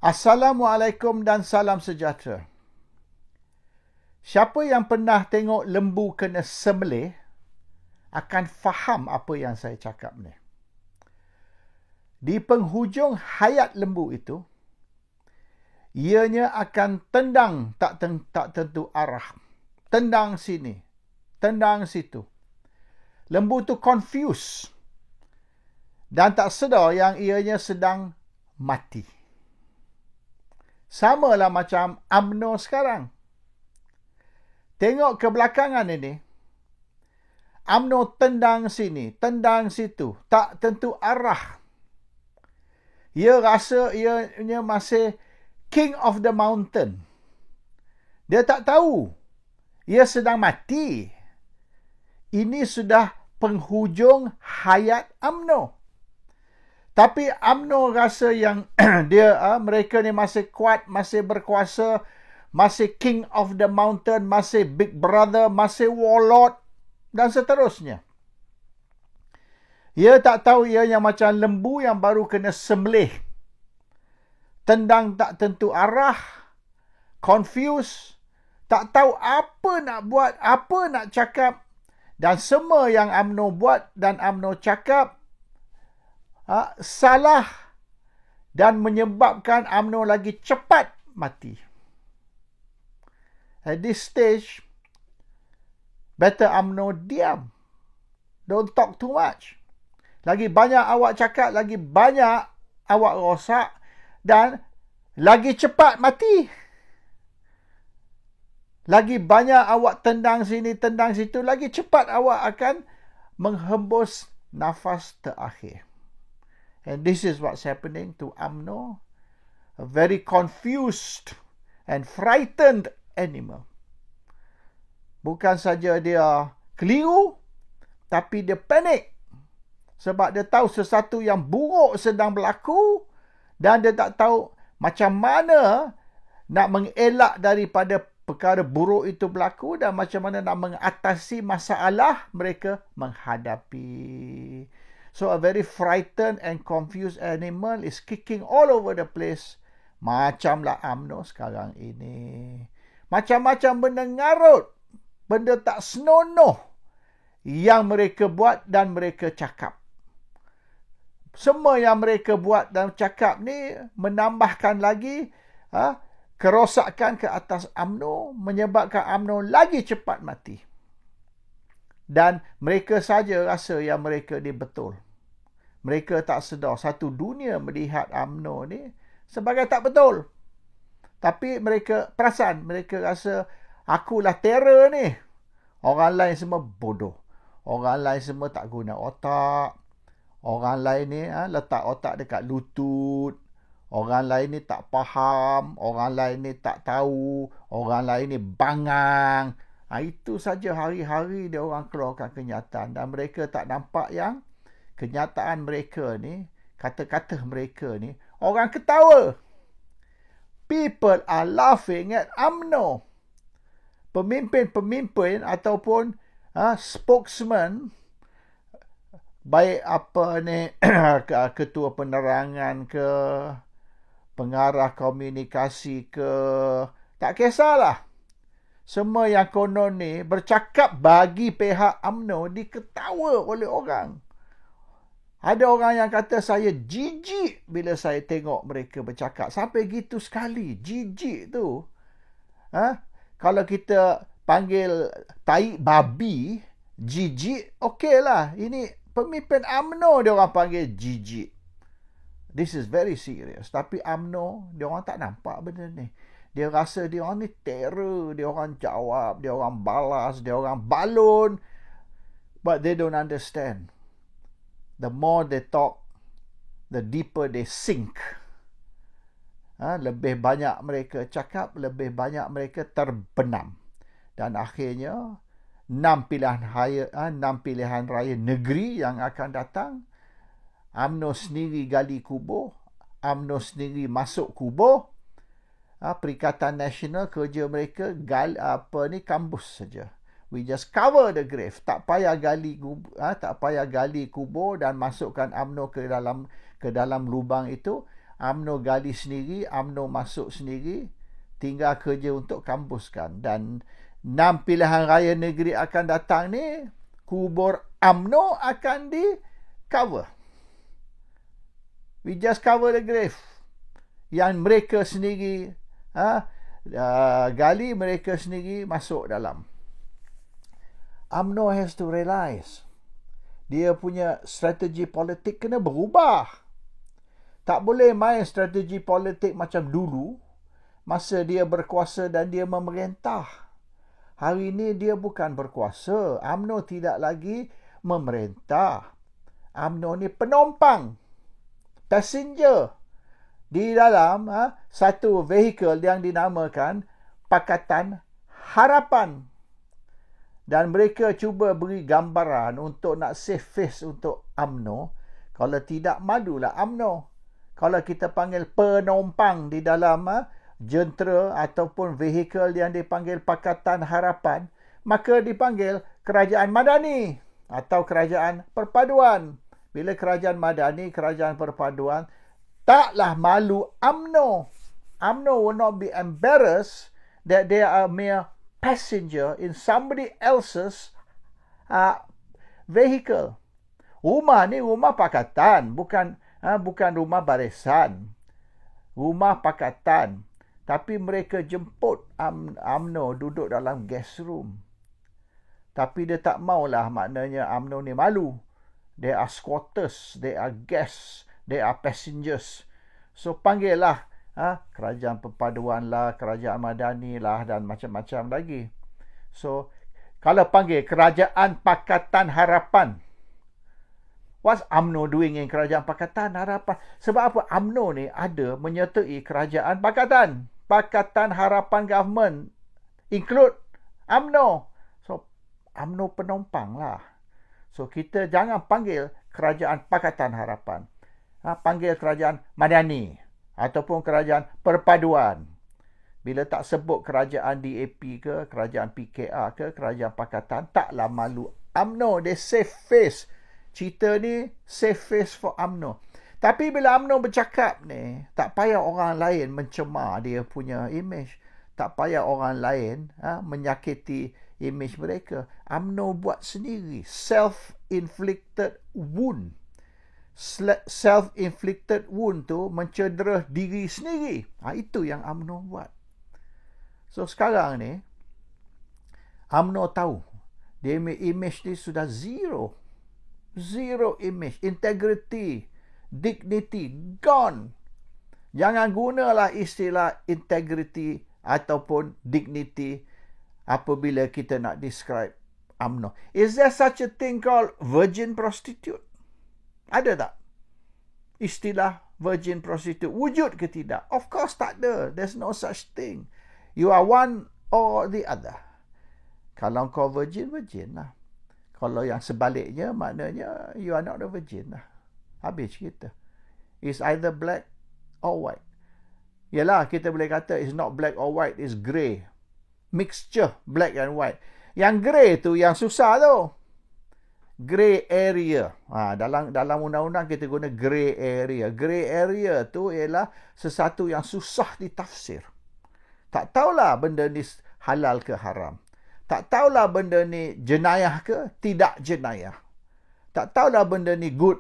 Assalamualaikum dan salam sejahtera. Siapa yang pernah tengok lembu kena sembelih akan faham apa yang saya cakap ni. Di penghujung hayat lembu itu, ianya akan tendang tak tentu arah. Tendang sini, tendang situ. Lembu tu confused dan tak sedar yang ianya sedang mati. Samalah macam UMNO sekarang. Tengok kebelakangan ini, UMNO tendang sini, tendang situ, tak tentu arah. Ia rasa ianya masih king of the mountain. Dia tak tahu ia sedang mati. Ini sudah penghujung hayat UMNO. Tapi UMNO rasa yang mereka ni masih kuat, masih berkuasa, masih king of the mountain, masih big brother, masih warlord dan seterusnya. Ia tak tahu ianya macam lembu yang baru kena sembelih. Tendang tak tentu arah, confused, tak tahu apa nak buat, apa nak cakap, dan semua yang UMNO buat dan UMNO cakap salah dan menyebabkan UMNO lagi cepat mati. At this stage, better UMNO diam. Don't talk too much. Lagi banyak awak cakap, lagi banyak awak rosak dan lagi cepat mati. Lagi banyak awak tendang sini, tendang situ, lagi cepat awak akan menghembus nafas terakhir. And this is what's happening to UMNO, a very confused and frightened animal. Bukan saja dia keliru, tapi dia panik. Sebab dia tahu sesuatu yang buruk sedang berlaku dan dia tak tahu macam mana nak mengelak daripada perkara buruk itu berlaku dan macam mana nak mengatasi masalah mereka menghadapi. So a very frightened and confused animal is kicking all over the place. Macamlah UMNO sekarang ini. Macam-macam benda ngarut, benda tak senonoh yang mereka buat dan mereka cakap. Semua yang mereka buat dan cakap ni menambahkan lagi kerosakan ke atas UMNO, menyebabkan UMNO lagi cepat mati. Dan mereka saja rasa yang mereka ni betul. Mereka tak sedar satu dunia melihat UMNO ni sebagai tak betul. Tapi mereka perasan, mereka rasa akulah terror ni. Orang lain semua bodoh. Orang lain semua tak guna otak. Orang lain ni letak otak dekat lutut. Orang lain ni tak faham. Orang lain ni tak tahu. Orang lain ni bangang. Itu saja hari-hari dia orang keluarkan kenyataan. Dan mereka tak nampak yang kenyataan mereka ni, kata-kata mereka ni, orang ketawa. People are laughing at UMNO. Pemimpin-pemimpin ataupun spokesman, baik ketua penerangan ke, pengarah komunikasi ke, tak kisahlah. Semua yang konon ni bercakap bagi pihak UMNO diketawa oleh orang. Ada orang yang kata saya jijik bila saya tengok mereka bercakap. Sampai gitu sekali. Jijik tu. Kalau kita panggil tai babi, jijik, okey lah. Ini pemimpin UMNO dia orang panggil jijik. This is very serious. Tapi UMNO, dia orang tak nampak benda ni. Dia rasa dia orang ni terror. Dia orang jawab, dia orang balas, dia orang balon. But they don't understand. The more they talk, the deeper they sink. Lebih banyak mereka cakap, lebih banyak mereka terbenam. Dan akhirnya, 6 pilihan raya negeri yang akan datang, UMNO sendiri gali kubur, UMNO sendiri masuk kubur, Perikatan Nasional kerja mereka kambus saja. We just cover the grave. Tak payah gali kubur dan masukkan UMNO ke dalam lubang itu. UMNO gali sendiri, UMNO masuk sendiri, tinggal kerja untuk kampuskan. Dan 6 pilihan raya negeri akan datang ni, kubur UMNO akan di cover. We just cover the grave. Yang mereka sendiri gali, mereka sendiri masuk dalam. UMNO has to realize dia punya strategi politik kena berubah. Tak boleh main strategi politik macam dulu masa dia berkuasa dan dia memerintah. Hari ini dia bukan berkuasa. UMNO tidak lagi memerintah. UMNO ni penumpang, passenger di dalam satu vehicle yang dinamakan Pakatan Harapan. Dan mereka cuba beri gambaran untuk nak save face untuk UMNO. Kalau tidak, malulah UMNO. Kalau kita panggil penumpang di dalam jentera ataupun vehicle yang dipanggil Pakatan Harapan, maka dipanggil Kerajaan Madani atau Kerajaan Perpaduan. Bila Kerajaan Madani, Kerajaan Perpaduan, taklah malu UMNO. UMNO will not be embarrassed that they are mere passenger in somebody else's vehicle. Rumah ni rumah pakatan, bukan rumah barisan. Rumah pakatan. Tapi mereka jemput UMNO duduk dalam guest room. Tapi dia tak maulah, maknanya UMNO ni malu. They are squatters, they are guests, they are passengers. So panggil lah Kerajaan Perpaduan lah, Kerajaan Madani lah dan macam-macam lagi. So, kalau panggil Kerajaan Pakatan Harapan, what's UMNO doing in Kerajaan Pakatan Harapan? Sebab apa? UMNO ni ada menyertai Kerajaan Pakatan. Pakatan Harapan Government include UMNO. So, UMNO penumpang lah. So, kita jangan panggil Kerajaan Pakatan Harapan. Panggil Kerajaan Madani ataupun Kerajaan Perpaduan. Bila tak sebut Kerajaan DAP ke, Kerajaan PKR ke, Kerajaan Pakatan, taklah malu UMNO. They save face. Cerita ni save face for UMNO. Tapi bila UMNO bercakap ni, tak payah orang lain mencemar dia punya image. Tak payah orang lain menyakiti image mereka. UMNO buat sendiri. Self-inflicted wound. Self-inflicted wound tu mencedera diri sendiri. Itu yang UMNO buat. So sekarang ni UMNO tahu dia image ni sudah zero. Zero image, integrity, dignity gone. Jangan gunalah istilah integrity ataupun dignity apabila kita nak describe UMNO. Is there such a thing called virgin prostitute? Ada tak istilah virgin prostitute? Wujud ke tidak? Of course tak ada. There's no such thing. You are one or the other. Kalau kau virgin, virgin lah. Kalau yang sebaliknya, maknanya you are not a virgin lah. Habis cerita. It's either black or white. Yalah, kita boleh kata it's not black or white, it's grey. Mixture, black and white. Yang grey tu yang susah tu. Grey area. Dalam undang-undang kita guna grey area. Grey area tu ialah sesuatu yang susah ditafsir. Tak tahulah benda ni halal ke haram. Tak tahulah benda ni jenayah ke tidak jenayah. Tak tahulah benda ni good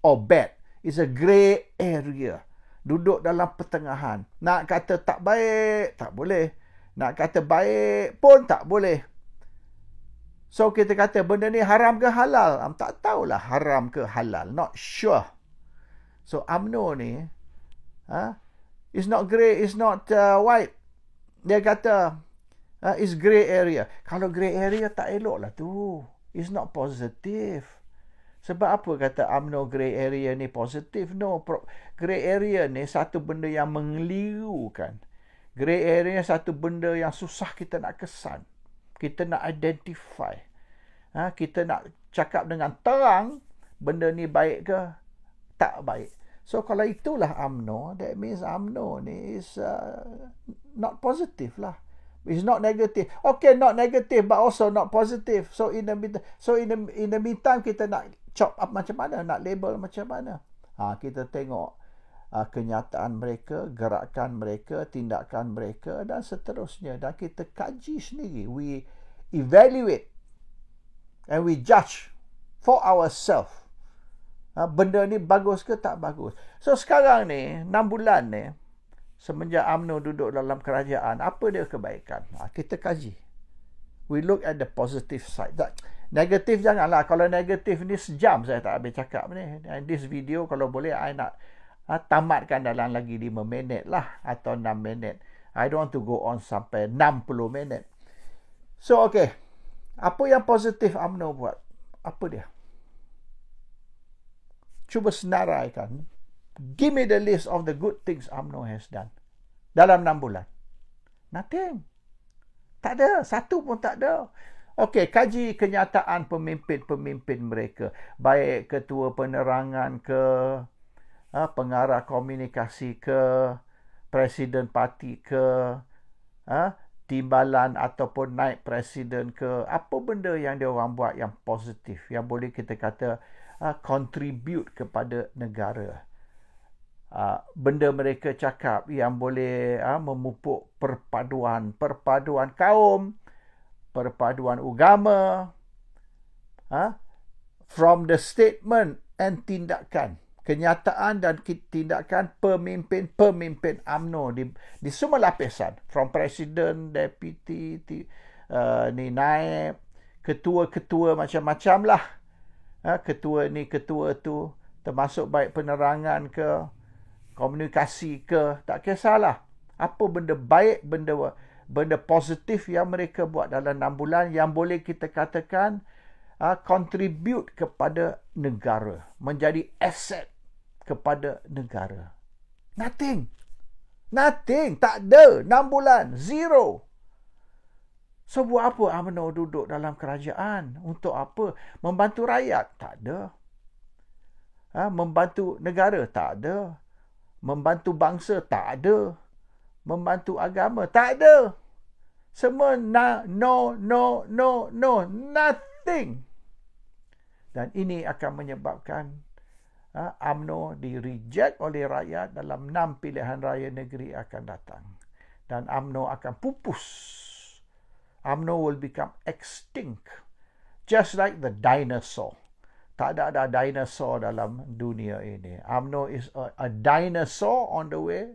or bad. It's a grey area. Duduk dalam pertengahan. Nak kata tak baik, tak boleh. Nak kata baik pun tak boleh. So kita kata benda ni haram ke halal? Tak tahulah haram ke halal. Not sure. So UMNO ni it's not grey, it's not white. Dia kata it's grey area. Kalau grey area tak elok lah tu. It's not positive. Sebab apa kata UMNO grey area ni positif? No, grey area ni satu benda yang mengelirukan. Grey area satu benda yang susah kita nak kesan. Kita nak identify. Kita nak cakap dengan terang benda ni baik ke tak baik. So kalau itulah UMNO, that means UMNO ni is not positive lah. It's not negative. Okay, not negative but also not positive. So in the meantime kita nak chop up macam mana, nak label macam mana. Kita tengok kenyataan mereka, gerakan mereka, tindakan mereka dan seterusnya. Dan kita kaji sendiri. We evaluate and we judge for ourselves. Benda ni bagus ke tak bagus. So sekarang ni, 6 bulan ni, semenjak UMNO duduk dalam kerajaan, apa dia kebaikan? Kita kaji. We look at the positive side. Negatif janganlah. Kalau negatif ni sejam saya tak habis cakap ni. And this video kalau boleh I nak tamatkan dalam lagi 5 minit lah. Atau 6 minit. I don't want to go on sampai 60 minit. So okay. Apa yang positif UMNO buat? Apa dia? Cuba senaraikan. Give me the list of the good things UMNO has done. Dalam 6 bulan. Nothing. Tak ada. Satu pun tak ada. Okey, kaji kenyataan pemimpin-pemimpin mereka. Baik ketua penerangan ke, pengarah komunikasi ke, presiden parti ke, timbalan ataupun naik presiden ke. Apa benda yang dia orang buat yang positif, yang boleh kita kata contribute kepada negara. Benda mereka cakap yang boleh memupuk perpaduan kaum, perpaduan agama, from the statement and tindakan, kenyataan dan tindakan pemimpin UMNO di semua lapisan, from presiden, deputy, naib, ketua-ketua macam-macam lah, ketua ni, ketua tu, termasuk baik penerangan ke, komunikasi ke, tak kisahlah. Apa benda baik, benda positif yang mereka buat dalam 6 bulan yang boleh kita katakan contribute kepada negara, menjadi aset kepada negara. Nothing. Tak ada. 6 bulan. Zero. So buat apa UMNO duduk dalam kerajaan? Untuk apa? Membantu rakyat? Tak ada. Membantu negara? Tak ada. Membantu bangsa? Tak ada. Membantu agama? Tak ada. Semua no, nothing. Dan ini akan menyebabkan UMNO di-reject oleh rakyat dalam 6 pilihan raya negeri akan datang. Dan UMNO akan pupus. UMNO will become extinct. Just like the dinosaur. Tak ada dinosaur dalam dunia ini. UMNO is a dinosaur on the way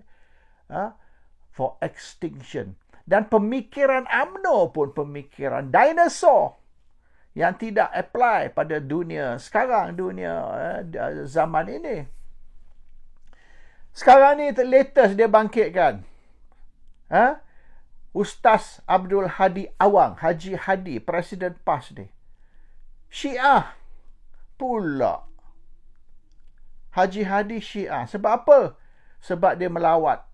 for extinction. Dan pemikiran UMNO pun pemikiran dinosaur yang tidak apply pada dunia sekarang, dunia zaman ini. Sekarang ni latest dia bangkitkan. Ustaz Abdul Hadi Awang, Haji Hadi, Presiden PAS ni. Syiah pula. Haji Hadi Syiah. Sebab apa? Sebab dia melawat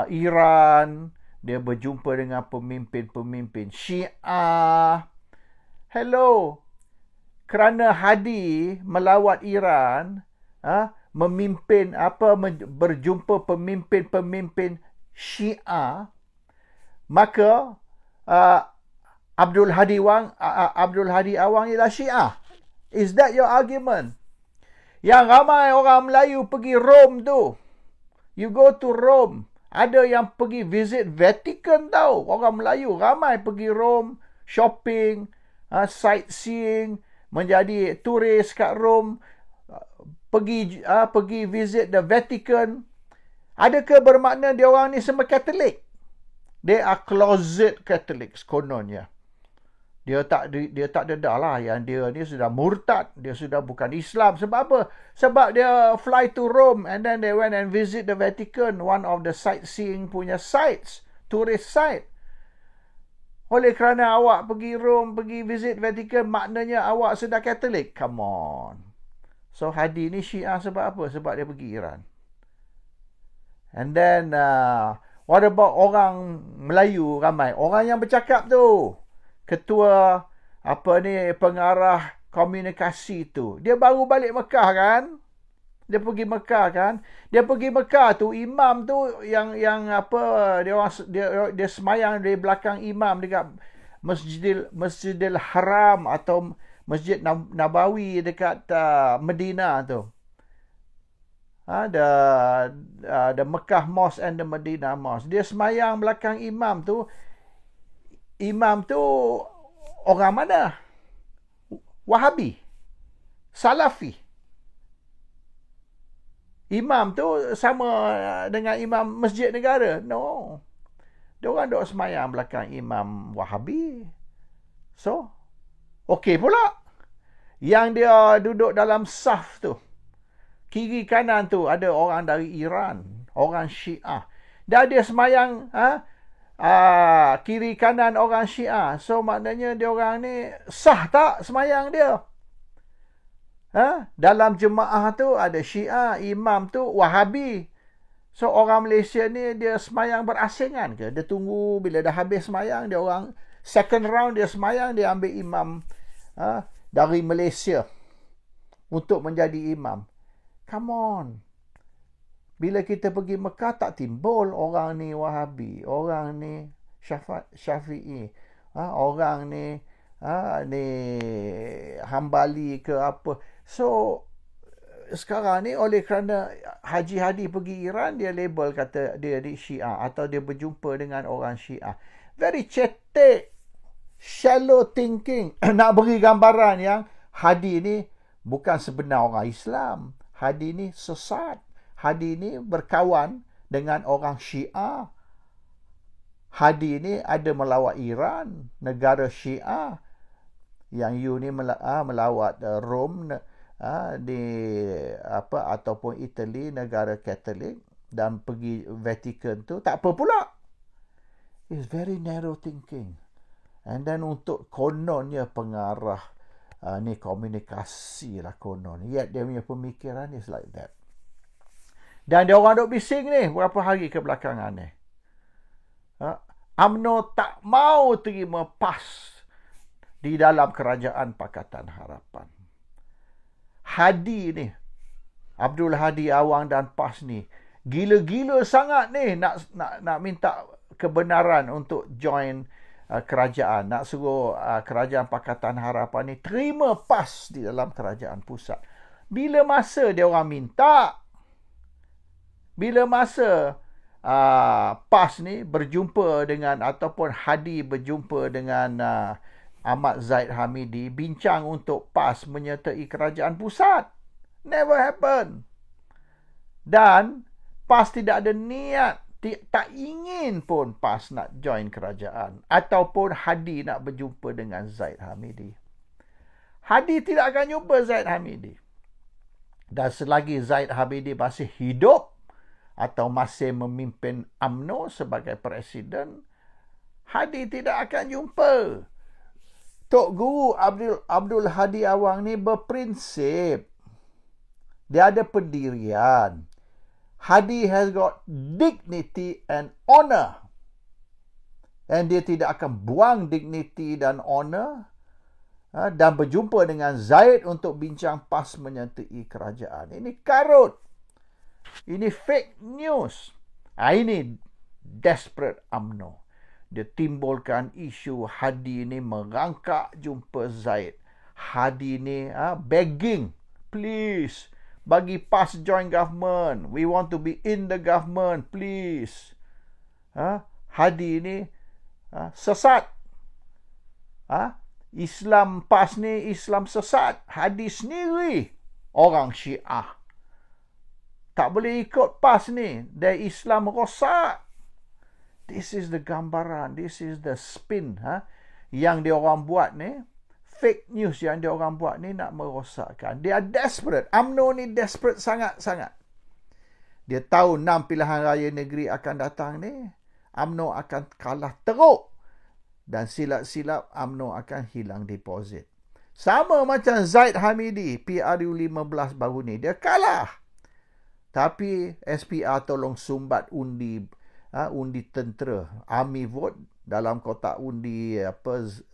Iran, dia berjumpa dengan pemimpin-pemimpin Syiah. Hello. Kerana Hadi melawat Iran, berjumpa pemimpin-pemimpin Syiah, maka Abdul Hadi Awang ialah Syiah. Is that your argument? Yang ramai orang Melayu pergi Rome tu. You go to Rome. Ada yang pergi visit Vatican tau. Orang Melayu ramai pergi Rome, shopping, sightseeing, menjadi turis kat Rome, pergi visit the Vatican. Adakah bermakna dia orang ni semua Katolik? They are closet Catholics kononnya. Dia tak dedah lah yang dia ni sudah murtad, dia sudah bukan Islam. Sebab apa? Sebab dia fly to Rome and then they went and visit the Vatican, one of the sightseeing punya sites, tourist site. Oleh kerana awak pergi Rome, pergi visit Vatican, maknanya awak sudah Katolik? Come on. So Hadi ni Syiah sebab apa? Sebab dia pergi Iran. And then what about orang Melayu ramai? Orang yang bercakap tu, ketua pengarah komunikasi tu, dia baru balik Mekah kan? Dia pergi Mekah kan? Dia pergi Mekah tu, imam tu yang dia semayang di belakang imam dekat Masjidil Haram atau Masjid Nabawi dekat Medina tu. The Mekah Mosque and the Medina Mosque. Dia semayang belakang imam tu. Imam tu orang mana? Wahabi. Salafi. Imam tu sama dengan imam masjid negara. No. Diorang duk semayang belakang imam Wahabi. So, okey pula. Yang dia duduk dalam saf tu, kiri kanan tu ada orang dari Iran, orang Syiah. Dan dia semayang kiri kanan orang Syiah. So maknanya dia orang ni sah tak semayang dia? Dalam jemaah tu ada Syiah, imam tu Wahabi. So orang Malaysia ni dia semayang berasingan ke? Dia tunggu bila dah habis semayang, dia orang second round dia semayang, dia ambil imam dari Malaysia untuk menjadi imam. Come on. Bila kita pergi Mekah tak timbul orang ni Wahabi, orang ni Syafi'i, orang ni Hambali ke apa. So sekarang ni oleh kerana Haji Hadi pergi Iran, dia label kata dia di Syiah atau dia berjumpa dengan orang Syiah. Very cetek, shallow thinking. Nak beri gambaran yang Hadi ni bukan sebenar orang Islam. Hadi ni sesat. Hadi ni berkawan dengan orang Syiah. Hadi ni ada melawat Iran, negara Syiah. Yang you ni melawat Rom ataupun Italy, negara Katolik, dan pergi Vatican tu tak apa pula. It's very narrow thinking. And then untuk kononnya pengarah ni komunikasi lah konon. Yet dia punya pemikiran is like that. Dan dia orang duk bising ni berapa hari kebelakangan ni. UMNO tak mau terima PAS di dalam Kerajaan Pakatan Harapan. Hadi ni, Abdul Hadi Awang dan PAS ni, gila-gila sangat ni nak minta kebenaran untuk join kerajaan. Nak suruh Kerajaan Pakatan Harapan ni terima PAS di dalam Kerajaan Pusat. Bila masa dia orang minta? Bila masa PAS ni berjumpa dengan ataupun Hadi berjumpa dengan Ahmad Zaid Hamidi bincang untuk PAS menyertai Kerajaan Pusat? Never happen. Dan PAS tidak ada niat, tak ingin pun PAS nak join kerajaan ataupun Hadi nak berjumpa dengan Zaid Hamidi. Hadi tidak akan jumpa Zaid Hamidi. Dan selagi Zaid Hamidi masih hidup atau masih memimpin UMNO sebagai presiden, Hadi tidak akan jumpa. Tok Guru Abdul Hadi Awang ni berprinsip. Dia ada pendirian. Hadi has got dignity and honor. And dia tidak akan buang dignity dan honor dan berjumpa dengan Zaid untuk bincang PAS menyertai kerajaan. Ini karut. Ini fake news. Ini desperate UMNO. Dia timbulkan isu Hadi ni merangkak jumpa Zaid. Hadi ni begging, please, bagi PAS join government. We want to be in the government, please. Hadi ni sesat. Islam PAS ni Islam sesat. Hadi sendiri orang Syiah. Tak boleh ikut PAS ni. Dia Islam rosak. This is the gambaran. This is the spin yang dia orang buat ni. Fake news yang dia orang buat ni nak merosakkan. Dia desperate. UMNO ni desperate sangat-sangat. Dia tahu 6 pilihan raya negeri akan datang ni. UMNO akan kalah teruk. Dan silap-silap UMNO akan hilang deposit. Sama macam Zaid Hamidi, PRU 15 baru ni. Dia kalah. Tapi SPR tolong sumbat undi tentera, army vote dalam kotak undi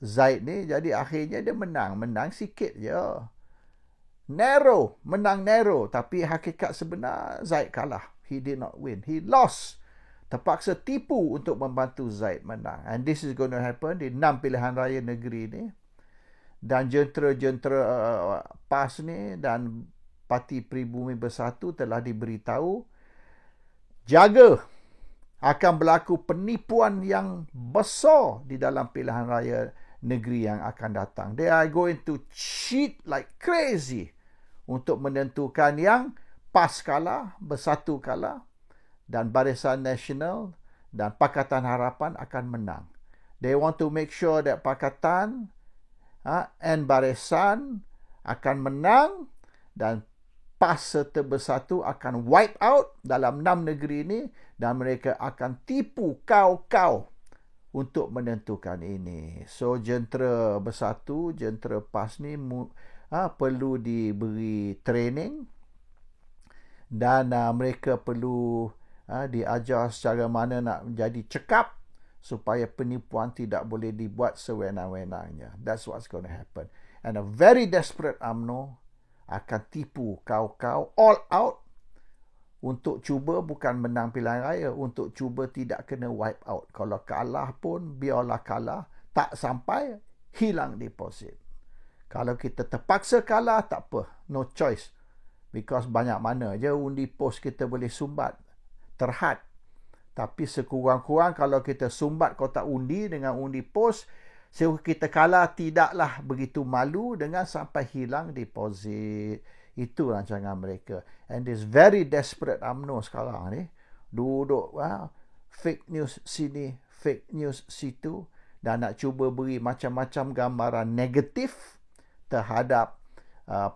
Zaid ni. Jadi akhirnya dia menang sikit je. Menang narrow, tapi hakikat sebenar Zaid kalah. He did not win. He lost. Terpaksa tipu untuk membantu Zaid menang. And this is going to happen di 6 pilihan raya negeri ni. Dan jentera-jentera PAS ni dan Parti Pribumi Bersatu telah diberitahu jaga akan berlaku penipuan yang besar di dalam pilihan raya negeri yang akan datang. They are going to cheat like crazy untuk menentukan yang PAS kalah, Bersatu kalah, dan Barisan Nasional dan Pakatan Harapan akan menang. They want to make sure that Pakatan and Barisan akan menang dan PAS serta Bersatu akan wipe out dalam 6 negeri ini dan mereka akan tipu kau-kau untuk menentukan ini. So jentera Bersatu, jentera PAS ni perlu diberi training dan mereka perlu diajar secara mana nak menjadi cekap supaya penipuan tidak boleh dibuat sewenang-wenangnya. That's what's going to happen. And a very desperate UMNO akan tipu kau-kau all out untuk cuba bukan menang pilihan raya, untuk cuba tidak kena wipe out. Kalau kalah pun biarlah kalah, tak sampai hilang deposit. Kalau kita terpaksa kalah, tak apa, no choice. Because banyak mana je undi pos kita boleh sumbat, terhad. Tapi sekurang-kurang kalau kita sumbat kotak undi dengan undi pos, kita kalah tidaklah begitu malu dengan sampai hilang deposit. Itu rancangan mereka. And this very desperate UMNO sekarang ni, duduk fake news sini, fake news situ, dan nak cuba beri macam-macam gambaran negatif terhadap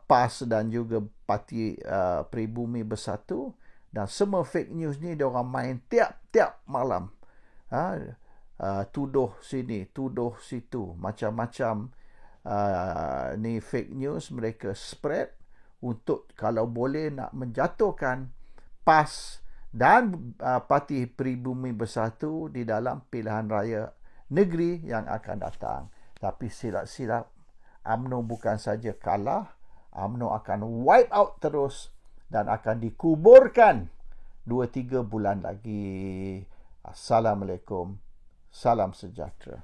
PAS dan juga Parti Pribumi Bersatu. Dan semua fake news ni dia orang main tiap-tiap malam. Tuduh sini, tuduh situ. Macam-macam ni fake news mereka spread untuk kalau boleh nak menjatuhkan PAS dan Parti Pribumi Bersatu di dalam pilihan raya negeri yang akan datang. Tapi silap-silap, UMNO bukan saja kalah, UMNO akan wipe out terus dan akan dikuburkan 2-3 bulan lagi. Assalamualaikum. Salam sejahtera.